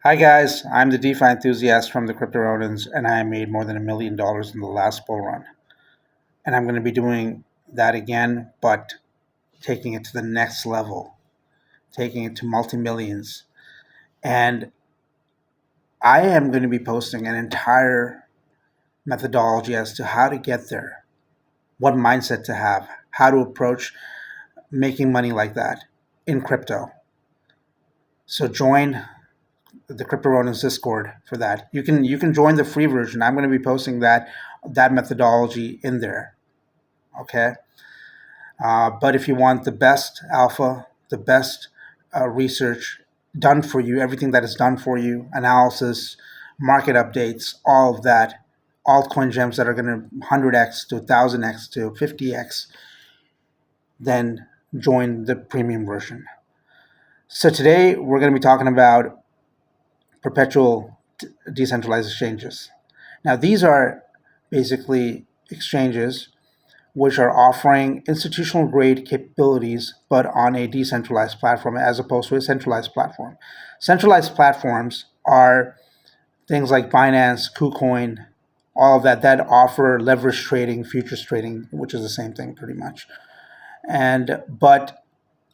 Hi guys, I'm the DeFi enthusiast from the Crypto Brokerage, and I made more than $1 million in the last bull run. And I'm going to be doing that again, but taking it to the next level, taking it to multi-millions. And I am going to be posting an entire methodology as to how to get there, what mindset to have, how to approach making money like that in crypto. So join the Crypto Brokerage Discord for that. You can join the free version. I'm going to be posting that methodology in there. Okay. But if you want the best alpha, the best research done for you, everything that is done for you, analysis, market updates, all of that, altcoin gems that are going to 100x to 1000x to 50x, then join the premium version. So today we're going to be talking about perpetual decentralized exchanges. Now, these are basically exchanges which are offering institutional grade capabilities but on a decentralized platform as opposed to a centralized platform. Centralized platforms are things like Binance, KuCoin, all of that offer leverage trading, futures trading, which is the same thing pretty much. But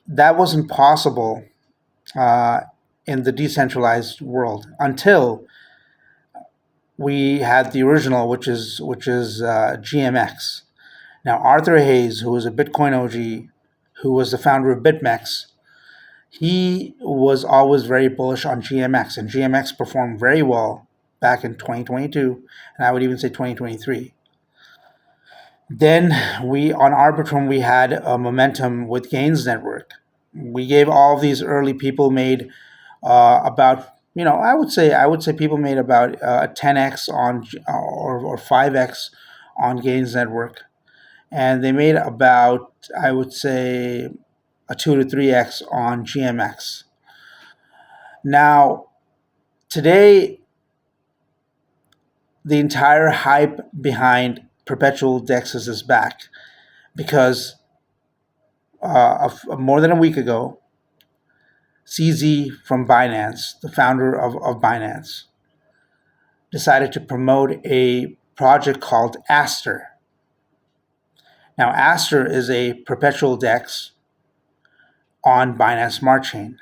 that wasn't possible uh, in the decentralized world until we had the original, which is GMX. Now, Arthur Hayes, who was a Bitcoin OG, who was the founder of BitMEX, he was always very bullish on GMX, and GMX performed very well back in 2022, and I would even say 2023. Then on Arbitrum, we had a momentum with Gains Network. We gave all of these early people made about I would say people made about 10x on or 5x on Gains Network, and they made about, I would say, a 2 to 3x on GMX. Now, today, the entire hype behind perpetual dexes is back because of more than a week ago, CZ from Binance, the founder of Binance, decided to promote a project called Aster. Now, Aster is a perpetual DEX on Binance Smart Chain.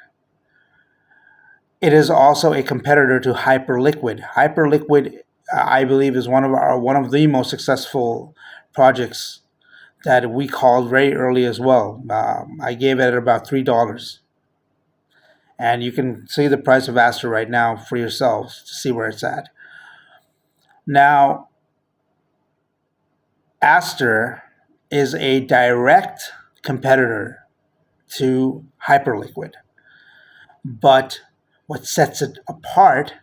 It is also a competitor to Hyperliquid. Hyperliquid, I believe, is one of the most successful projects that we called very early as well. I gave it at about $3, and you can see the price of Aster right now for yourselves to see where it's at. Now, Aster is a direct competitor to Hyperliquid, but what sets it apart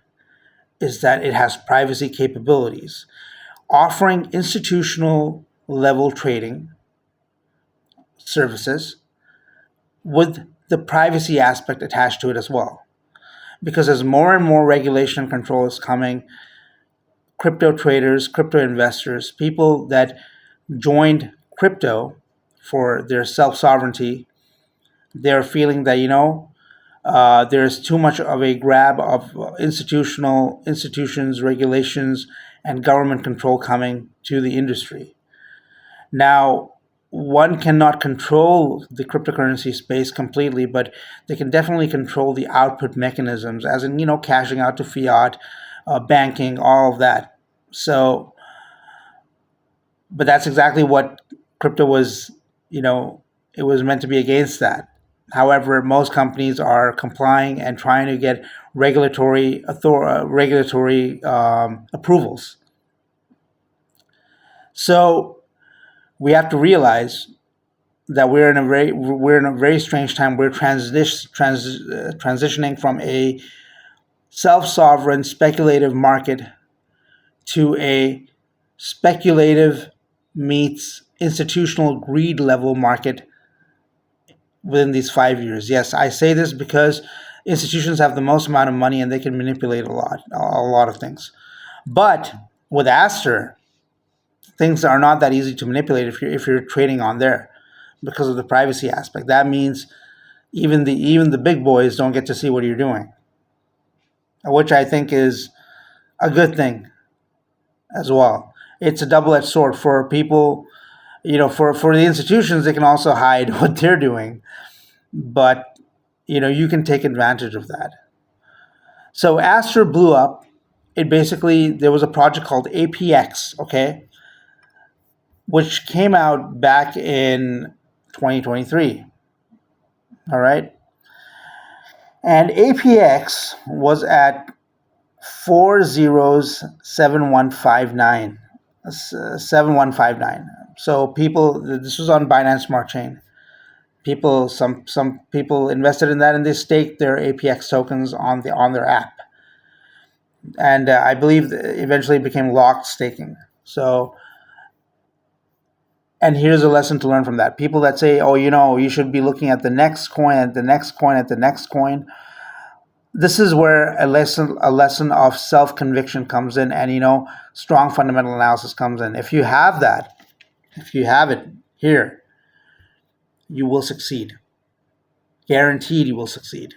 is that it has privacy capabilities, offering institutional level trading services with the privacy aspect attached to it as well. Because as more and more regulation and control is coming, crypto traders, crypto investors, people that joined crypto for their self sovereignty, they're feeling that, there's too much of a grab of institutions, regulations, and government control coming to the industry. Now, one cannot control the cryptocurrency space completely, but they can definitely control the output mechanisms, as in, cashing out to fiat, banking, all of that. So, but that's exactly what crypto was, it was meant to be against that. However, most companies are complying and trying to get regulatory approvals. So we have to realize that we're in a very strange time. We're transitioning from a self-sovereign speculative market to a speculative meets institutional greed level market within these 5 years. Yes, I say this because institutions have the most amount of money and they can manipulate a lot of things. But with Aster, things are not that easy to manipulate if you're trading on there because of the privacy aspect. That means even the big boys don't get to see what you're doing. which I think is a good thing as well. It's a double-edged sword for people. For the institutions, they can also hide what they're doing, but you can take advantage of that. So Aster blew up. There was a project called APX, okay, which came out back in 2023. All right. And APX was at 407159. 7159. So this was on Binance Smart Chain. Some people invested in that and they staked their APX tokens on their app. And I believe eventually it became locked staking. So, and here's a lesson to learn from that. People that say, oh, you should be looking at the next coin, at the next coin, at the next coin. This is where a lesson of self-conviction comes in, and strong fundamental analysis comes in. If you have it here, you will succeed. Guaranteed you will succeed.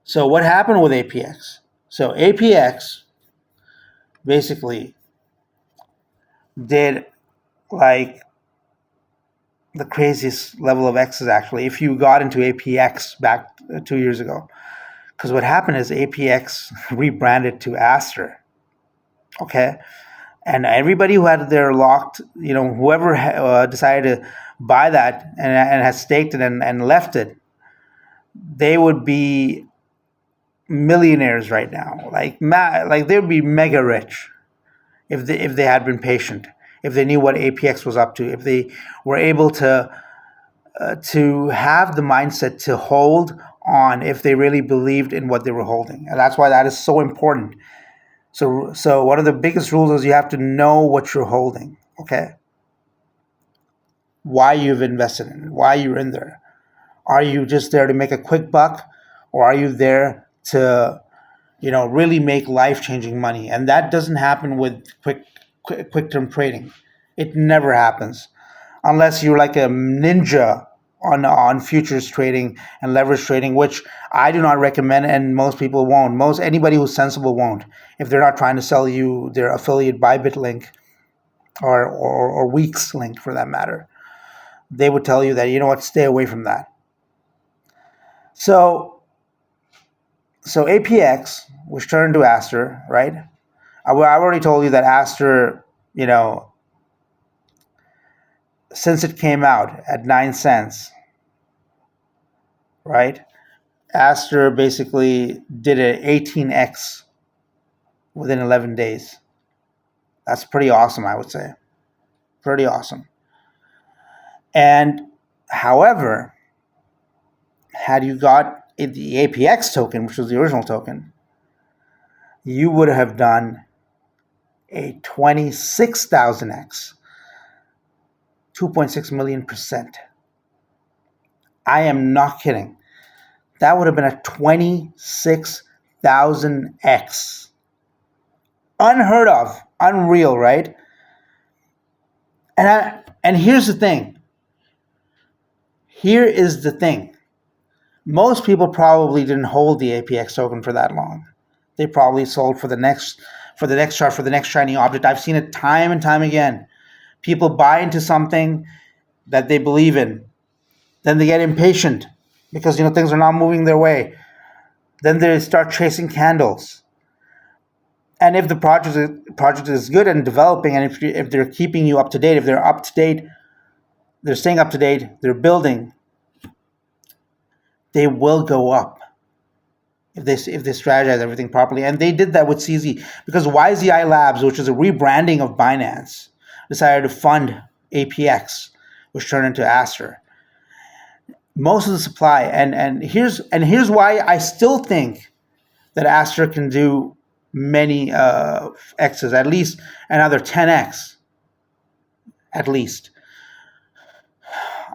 So what happened with APX? So APX basically did like the craziest level of X's actually if you got into APX back 2 years ago. Because what happened is APX rebranded to Aster. Okay. And everybody who had their locked, whoever decided to buy that and has staked it and left it, they would be millionaires right now. Like they would be mega rich if they had been patient, if they knew what APX was up to, if they were able to have the mindset to hold on, if they really believed in what they were holding. And that's why that is so important. So one of the biggest rules is you have to know what you're holding, okay? Why you've invested in it, why you're in there. Are you just there to make a quick buck, or are you there to, really make life-changing money? And that doesn't happen with quick-term trading. It never happens unless you're like a ninja on futures trading and leverage trading, which I do not recommend, and most people won't. Anybody who's sensible won't, if they're not trying to sell you their affiliate Bybit link or Weeks link for that matter. They would tell you that, stay away from that. So APX, which turned to Aster, right? I've already told you that Aster, since it came out at 9 cents, right? Aster basically did an 18x within 11 days. That's pretty awesome, I would say. Pretty awesome. And however, had you got the APX token, which was the original token, you would have done a 26,000x, 2.6 million%. I am not kidding. That would have been a 26,000x. Unheard of, unreal, right? And here's the thing. Here is the thing. Most people probably didn't hold the APX token for that long. They probably sold for the next chart, for the next shiny object. I've seen it time and time again. People buy into something that they believe in. Then they get impatient because things are not moving their way. Then they start chasing candles. And if the project is good and developing, and if they're keeping you up to date, if they're up to date, they're staying up to date, they're building, they will go up if they strategize everything properly. And they did that with CZ because YZI Labs, which is a rebranding of Binance, decided to fund APX, which turned into Aster. Most of the supply, and here's why I still think that Aster can do many X's, at least another 10x, at least.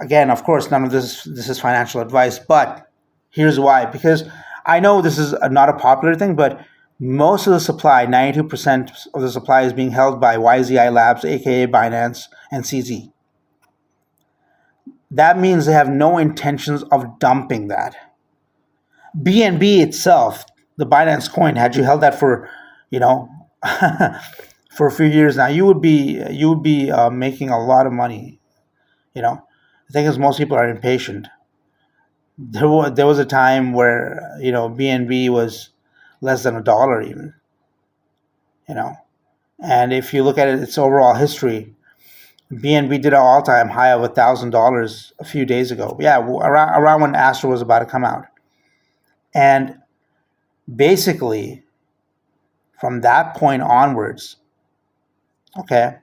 Again, of course, none of this is financial advice, but here's why. Because I know this is not a popular thing, but most of the supply, 92% of the supply, is being held by YZI Labs, aka Binance, and CZ. That means they have no intentions of dumping that. BNB itself the Binance coin, had you held that for, you know, for a few years now, you would be making a lot of money. You know, the thing is, most people are impatient. There was a time where BNB was less than $1 even. You know, and if you look at its overall history, BNB did an all-time high of $1,000 a few days ago. Yeah, around when Aster was about to come out, and basically from that point onwards, okay,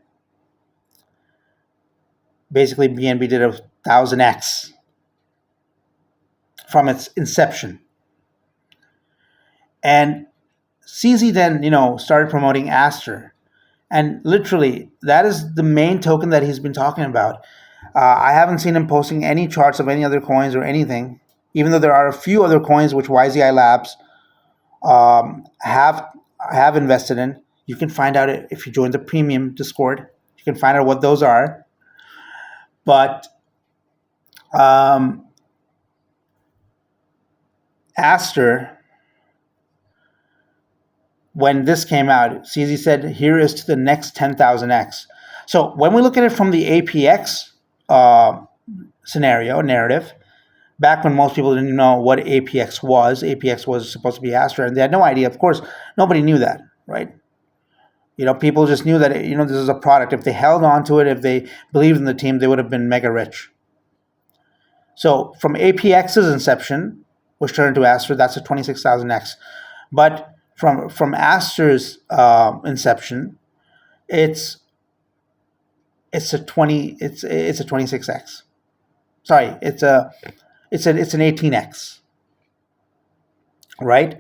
basically BNB did 1,000x from its inception. And CZ then, started promoting Aster. And literally, that is the main token that he's been talking about. I haven't seen him posting any charts of any other coins or anything, even though there are a few other coins which YZI Labs have invested in. You can find out it if you join the premium Discord. You can find out what those are. But Aster, when this came out, CZ said, here is to the next 10,000x. So when we look at it from the APX scenario, narrative, back when most people didn't know what APX was supposed to be Aster, and they had no idea. Of course, nobody knew that, right? People just knew that, this is a product. If they held on to it, if they believed in the team, they would have been mega rich. So from APX's inception, which turned into Aster, that's a 26,000x. But from Aster's inception, it's a 26x. Sorry, it's an 18x. Right?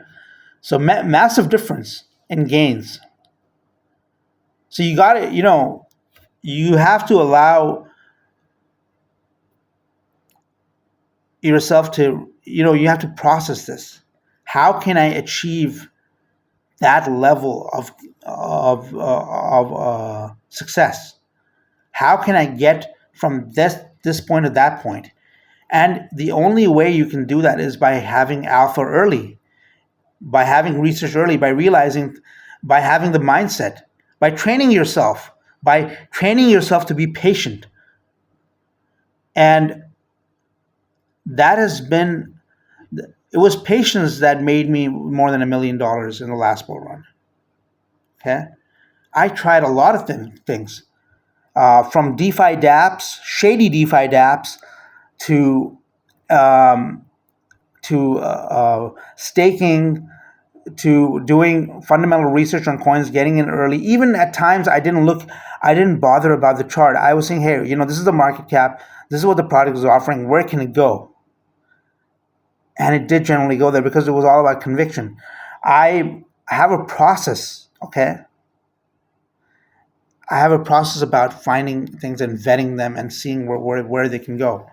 So massive difference in gains. So you got to, you have to allow yourself to, you have to process this. How can I achieve that level of success? How can I get from this point to that point? And the only way you can do that is by having alpha early, by having research early, by realizing, by having the mindset, by training yourself to be patient. And that has been, it was patience that made me more than $1 million in the last bull run. Okay, I tried a lot of things, from DeFi dApps, shady DeFi dApps, to staking, to doing fundamental research on coins, getting in early. Even at times, I didn't bother about the chart. I was saying, hey, this is the market cap. This is what the product is offering. Where can it go? And it did generally go there because it was all about conviction. I have a process, okay? I have a process about finding things and vetting them and seeing where they can go.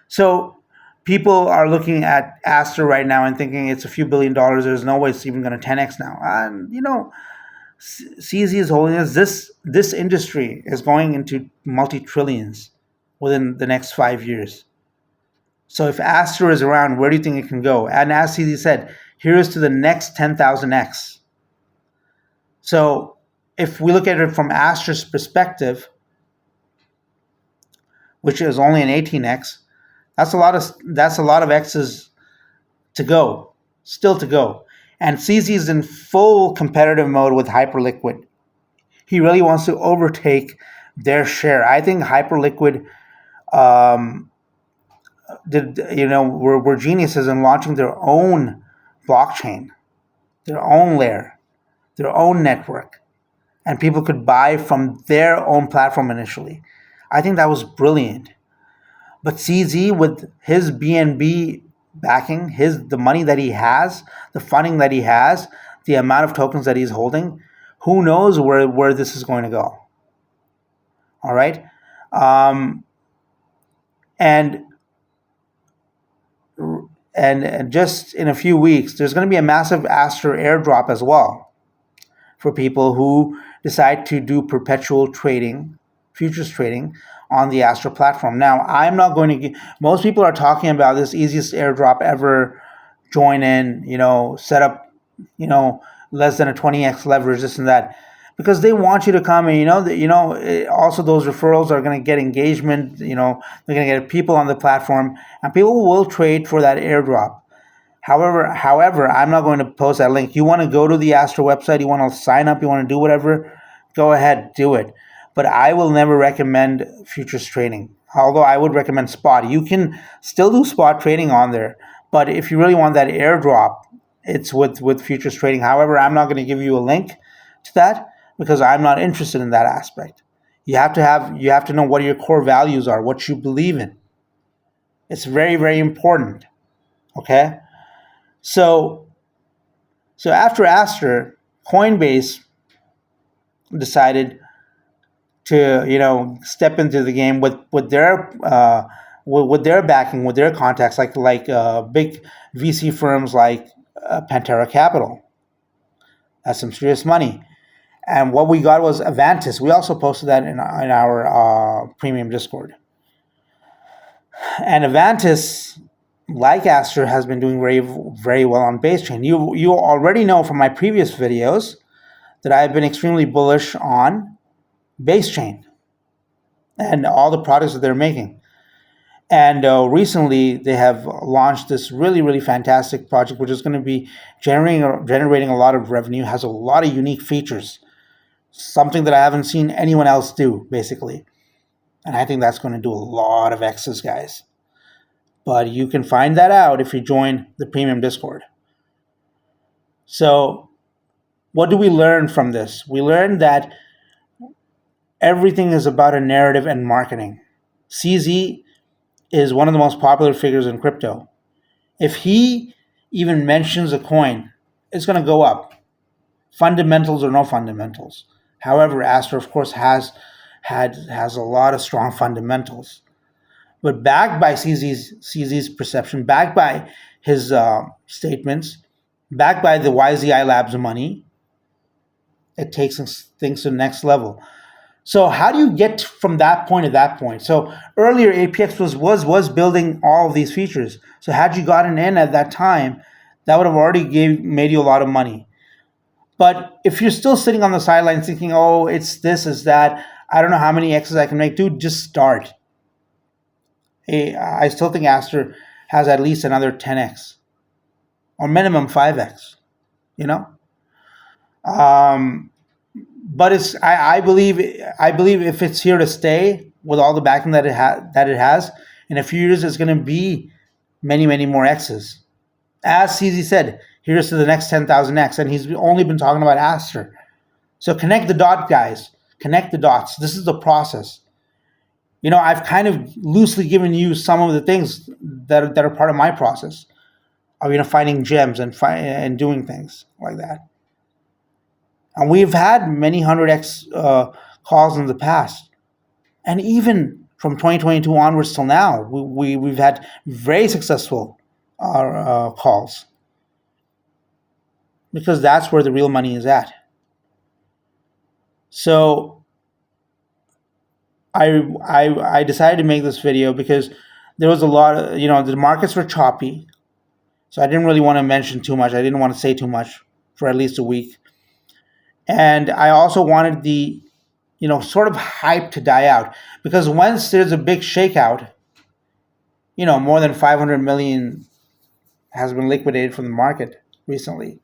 So people are looking at Aster right now and thinking it's a few $1 billion. There's no way it's even going to 10x now. And, CZ is holding us. This industry is going into multi-trillions within the next 5 years. So if Aster is around, where do you think it can go? And as CZ said, here is to the next 10,000x. So if we look at it from Aster's perspective, which is only an 18x, that's a lot of x's to go, still to go. And CZ is in full competitive mode with Hyperliquid. He really wants to overtake their share. I think Hyperliquid were geniuses in launching their own blockchain, their own layer, their own network, and people could buy from their own platform initially. I think that was brilliant. But CZ, with his BNB backing, the money that he has, the funding that he has, the amount of tokens that he's holding, who knows where this is going to go. All right, and just in a few weeks, there's going to be a massive Aster airdrop as well for people who decide to do perpetual trading, futures trading on the Aster platform. Now, I'm not going to most people are talking about this easiest airdrop ever. Join in, set up you know, less than a 20x leverage, this and that, because they want you to come, and also those referrals are going to get engagement. They're going to get people on the platform, and people will trade for that airdrop. However, I'm not going to post that link. You want to go to the Aster website, you want to sign up, you want to do whatever, go ahead, do it. But I will never recommend futures trading. Although I would recommend spot. You can still do spot trading on there. But if you really want that airdrop, it's with futures trading. However, I'm not going to give you a link to that because I'm not interested in that aspect. You have to know what your core values are, what you believe in. It's very, very important. Okay? So after Aster, Coinbase decided to step into the game with their backing, with their contacts, like big VC firms like Pantera Capital. That's some serious money. And what we got was Avantis. We also posted that in our premium Discord. And Avantis, like Aster, has been doing very, very well on base chain. You already know from my previous videos that I've been extremely bullish on base chain and all the products that they're making. And recently, they have launched this really, really fantastic project, which is going to be generating a lot of revenue, has a lot of unique features, something that I haven't seen anyone else do, basically. And I think that's going to do a lot of X's, guys. But you can find that out if you join the premium Discord. So, what do we learn from this? We learned that everything is about a narrative and marketing. CZ is one of the most popular figures in crypto. If he even mentions a coin, it's going to go up, fundamentals or no fundamentals. However, Aster, of course, has a lot of strong fundamentals, but backed by CZ's perception, backed by his statements, backed by the YZI Labs money, it takes things to the next level. So how do you get from that point to that point? So earlier, APX was building all of these features. So had you gotten in at that time, that would have already made you a lot of money. But if you're still sitting on the sidelines thinking, oh, it's this, it's that, I don't know how many X's I can make, dude, just start. Hey, I still think Aster has at least another 10x or minimum 5x, you know? But I believe if it's here to stay with all the backing that it has, in a few years it's going to be many, many more X's. As CZ said, here's to the next 10,000X, and he's only been talking about Aster. So connect the dot, guys. Connect the dots. This is the process. I've kind of loosely given you some of the things that are part of my process of finding gems and doing things like that. And we've had many 100x calls in the past. And even from 2022 onwards till now, we've had very successful calls. Because that's where the real money is at. So I decided to make this video because there was a lot of, the markets were choppy. So I didn't really want to mention too much. I didn't want to say too much for at least a week. And I also wanted the, sort of hype to die out. Because once there's a big shakeout, more than 500 million has been liquidated from the market recently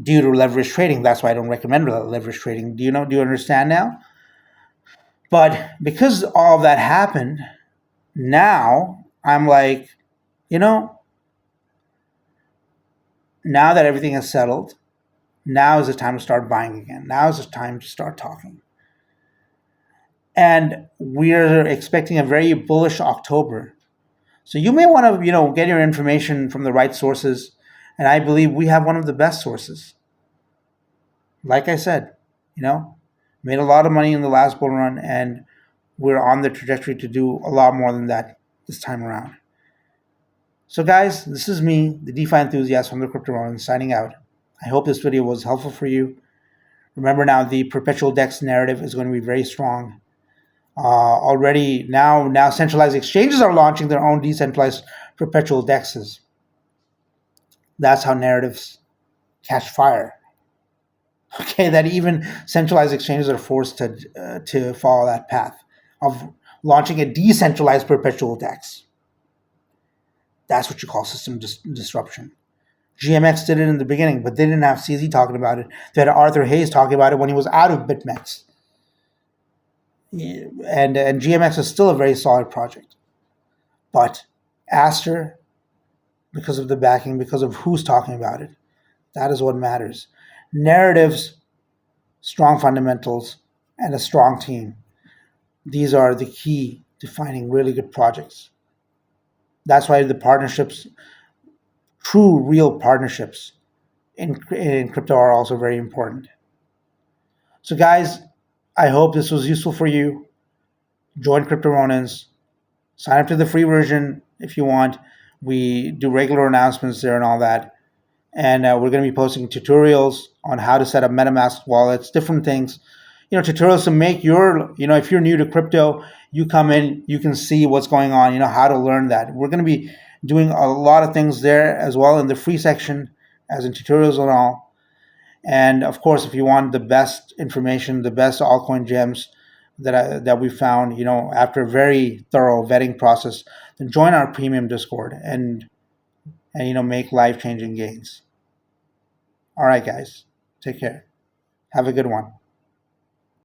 due to leverage trading. That's why I don't recommend leverage trading. Do you understand now? But because all of that happened, now I'm like, now that everything is settled, now is the time to start buying again. Now is the time to start talking. And we're expecting a very bullish October. So you may want to, get your information from the right sources. And I believe we have one of the best sources. Like I said, made a lot of money in the last bull run, and we're on the trajectory to do a lot more than that this time around. So guys, this is me, the DeFi enthusiast from the Crypto Brokerage, signing out. I hope this video was helpful for you. Remember now, the perpetual DEX narrative is going to be very strong. Already now centralized exchanges are launching their own decentralized perpetual DEXs. That's how narratives catch fire. Okay, that even centralized exchanges are forced to follow that path of launching a decentralized perpetual DEX. That's what you call system disruption. GMX did it in the beginning, but they didn't have CZ talking about it. They had Arthur Hayes talking about it when he was out of BitMEX. And GMX is still a very solid project. But Aster, because of the backing, because of who's talking about it, that is what matters. Narratives, strong fundamentals, and a strong team. These are the key to finding really good projects. That's why the partnerships, true, real partnerships in crypto are also very important. So, guys, I hope this was useful for you. Join Crypto Ronins. Sign up to the free version if you want. We do regular announcements there and all that. And we're going to be posting tutorials on how to set up MetaMask wallets, different things. Tutorials to make if you're new to crypto, you come in, you can see what's going on, how to learn that. We're going to be doing a lot of things there as well in the free section, as in tutorials and all. And of course, if you want the best information, the best altcoin gems that we found, after a very thorough vetting process, then join our premium Discord and make life changing gains. All right, guys, take care. Have a good one.